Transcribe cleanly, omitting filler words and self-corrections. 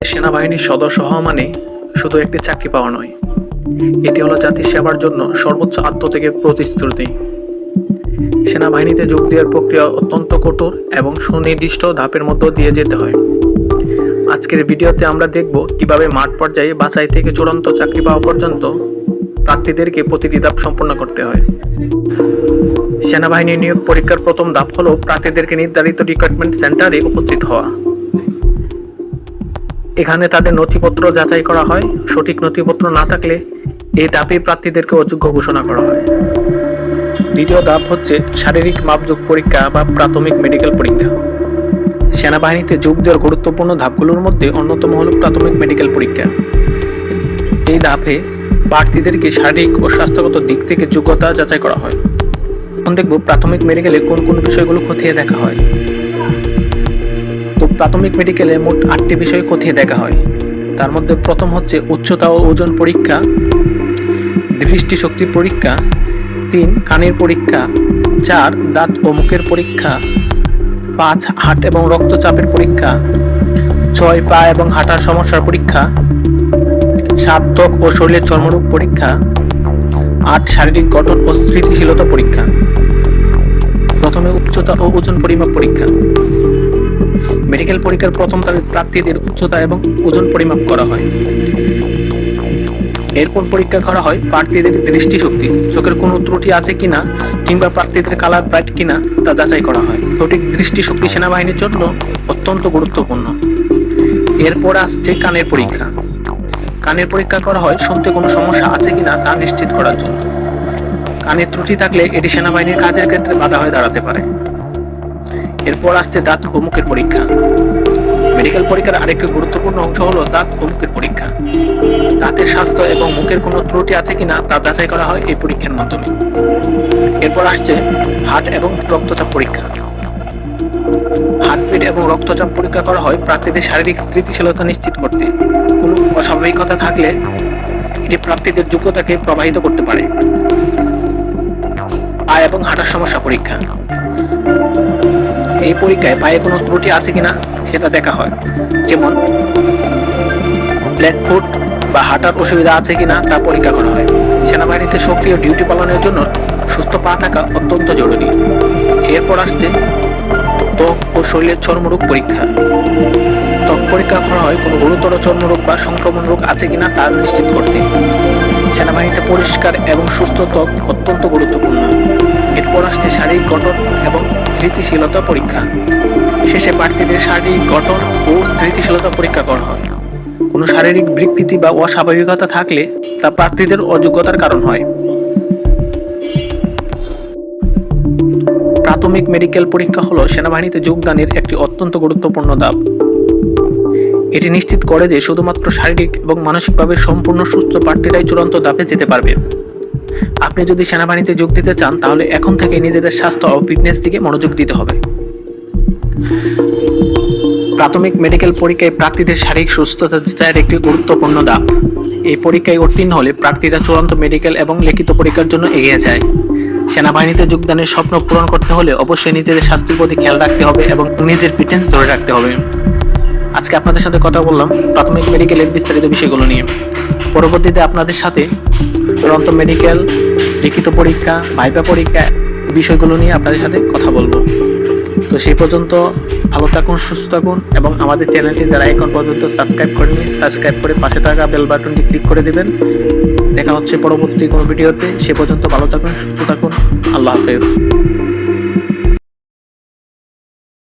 সেনাবাহিনীর সদস্য হওয়া মানে শুধু একটি চাকরি পাওয়া নয়, এটি হলো জাতির সেবার জন্য সর্বোচ্চ আত্মত্যাগের প্রতিশ্রুতি। সেনাবাহিনীতে যোগ দেওয়ার প্রক্রিয়া অত্যন্ত কঠোর এবং সুনির্দিষ্ট ধাপের মধ্য দিয়ে যেতে হয়। আজকের ভিডিওতে আমরা দেখব কিভাবে মাঠ পর্যায়ে বাছাই থেকে চূড়ান্ত চাকরি পাওয়া পর্যন্ত প্রার্থীদেরকে প্রতিটি ধাপ সম্পন্ন করতে হয়। সেনাবাহিনী নিয়োগ পরীক্ষার প্রথম ধাপ হলো প্রার্থীদেরকে নির্ধারিত রিক্রুটমেন্ট সেন্টারে উপস্থিত হওয়া। এখানে তাদের নথিপত্র যাচাই করা হয়। সঠিক নথিপত্র না থাকলে এই ধাপে প্রার্থীদেরকে অযোগ্য ঘোষণা করা হয়। দ্বিতীয় ধাপ হচ্ছে শারীরিক মাপযোগ পরীক্ষা বা প্রাথমিক মেডিকেল পরীক্ষা। সেনাবাহিনীতে যোগ দেওয়ার গুরুত্বপূর্ণ ধাপগুলোর মধ্যে অন্যতম হল প্রাথমিক মেডিকেল পরীক্ষা। এই ধাপে প্রার্থীদেরকে শারীরিক ও স্বাস্থ্যগত দিক থেকে যোগ্যতা যাচাই করা হয়। এখন দেখব প্রাথমিক মেডিকেলে কোন কোন বিষয়গুলো খতিয়ে দেখা হয়। তো প্রাথমিক মেডিকেলে মোট 8টি বিষয় খতিয়ে দেখা হয়। তার মধ্যে প্রথম হচ্ছে উচ্চতা ও ওজন পরীক্ষা, দৃষ্টিশক্তি পরীক্ষা, 3 কানের পরীক্ষা, 4 দাঁত ও মুখের পরীক্ষা, 5 হার্ট এবং রক্তচাপের পরীক্ষা, 6 পা এবং হাঁটার সমস্যার পরীক্ষা, 7 ত্বক ও শরীরের চর্মরোগ পরীক্ষা, 8 শারীরিক গঠন ও স্থিতিশীলতা পরীক্ষা। প্রথমে উচ্চতা ও ওজন পরিমাপ পরীক্ষা। মেডিকেল পরীক্ষার প্রথম ধাপে প্রার্থীদের উচ্চতা এবং ওজন পরিমাপ করা হয়। এরপর পরীক্ষা করা হয় প্রার্থীদের দৃষ্টিশক্তি, চোখের কোনো ত্রুটি আছে কিনা কিংবা প্রার্থীদের কালার ব্রাইট কিনা তা যাচাই করা হয়। সঠিক দৃষ্টিশক্তি সেনাবাহিনীর জন্য অত্যন্ত গুরুত্বপূর্ণ। এরপর আসছে কানের পরীক্ষা। কানের পরীক্ষা করা হয় শুনতে কোনো সমস্যা আছে কিনা তা নিশ্চিত করার জন্য। কানের ত্রুটি থাকলে এটি সেনাবাহিনীর কাজের ক্ষেত্রে বাধা হয়ে দাঁড়াতে পারে। এরপর আসছে দাঁত ও মুখের পরীক্ষা। মেডিকেল পরীক্ষার আরেকটি গুরুত্বপূর্ণ অংশ হলো দাঁত ও মুখের পরীক্ষা। দাঁতের স্বাস্থ্য এবং মুখের কোনো ত্রুটি আছে কিনা তা যাচাই করা হয় এই পরীক্ষার মাধ্যমে। এরপর আসছে হার্ট এবং রক্তচাপ পরীক্ষা। হার্টবিট এবং রক্তচাপ পরীক্ষা করা হয় প্রার্থীদের শারীরিক স্থিতিশীলতা নিশ্চিত করতে। কোনো অস্বাভাবিকতা থাকলে এটি প্রার্থীদের যোগ্যতাকে প্রভাবিত করতে পারে। পা এবং হাঁটার সমস্যা পরীক্ষা। এই পরীক্ষায় পায়ে কোনো ত্রুটি আছে কিনা সেটা দেখা হয়, যেমন ফ্ল্যাট ফুট বা হাঁটার অসুবিধা আছে কিনা তা পরীক্ষা করা হয়। সেনাবাহিনীতে সক্রিয় ডিউটি পালনের জন্য সুস্থ পা থাকা অত্যন্ত জরুরি। এরপর আসছে ত্বক ও শরীরের চর্মরোগ পরীক্ষা। ত্বক পরীক্ষা করা হয় কোনো গুরুতর চর্মরোগ বা সংক্রমণ রোগ আছে কিনা তা নিশ্চিত করতে। সেনাবাহিনীতে পরিষ্কার এবং সুস্থ ত্বক অত্যন্ত গুরুত্বপূর্ণ। এরপর আসছে শারীরিক গঠন এবং স্থিতিশীলতা পরীক্ষা। শেষে প্রার্থীদের শারীরিক গঠন ও স্থিতিশীলতা পরীক্ষা করা হয়। কোনো শারীরিক বিকৃতি বা অস্বাভাবিকতা থাকলে তা প্রার্থীদের অযোগ্যতার কারণ হয়। প্রাথমিক মেডিকেল পরীক্ষা হলো সেনাবাহিনীতে যোগদানের একটি অত্যন্ত গুরুত্বপূর্ণ ধাপ। এটি নিশ্চিত করে যে শুধুমাত্র শারীরিক এবং মানসিকভাবে সম্পূর্ণ সুস্থ প্রার্থীরাই চূড়ান্ত ধাপে যেতে পারবে। আপনি যদি সেনাবাহিনীতে যোগ দিতে চান তাহলে এখন থেকে নিজেদের স্বাস্থ্য ও ফিটনেস দিকে মনোযোগ দিতে হবে। প্রাথমিক মেডিকেল পরীক্ষায় প্রার্থীদের শারীরিক সুস্থতা যাচাইয়ের একটি গুরুত্বপূর্ণ ধাপ। এই পরীক্ষায় উত্তীর্ণ হলে প্রার্থীরা চূড়ান্ত মেডিকেল এবং লিখিত পরীক্ষার জন্য এগিয়ে যায়। সেনাবাহিনীতে যোগদানের স্বপ্ন পূরণ করতে হলে অবশ্যই নিজেদের স্বাস্থ্যের প্রতি খেয়াল রাখতে হবে এবং নিজের ফিটনেস ধরে রাখতে হবে। আজকে আপনাদের সাথে কথা বললাম প্রাথমিক মেডিকেলের বিস্তারিত বিষয়গুলো নিয়ে। পরবর্তীতে আপনাদের সাথে চূড়ান্ত মেডিকেল, লিখিত পরীক্ষা, ভাইভা পরীক্ষা বিষয়গুলো নিয়ে আপনাদের সাথে কথা বলবো। তো সেই পর্যন্ত ভালো থাকুন, সুস্থ থাকুন এবং আমাদের চ্যানেলটি যারা এখন পর্যন্ত সাবস্ক্রাইব করেনি সাবস্ক্রাইব করে পাশে থাকা বেল বাটনটি ক্লিক করে দেবেন। দেখা হচ্ছে পরবর্তী কোনো ভিডিওতে। সে পর্যন্ত ভালো থাকুন, সুস্থ থাকুন। আল্লাহ হাফেজ।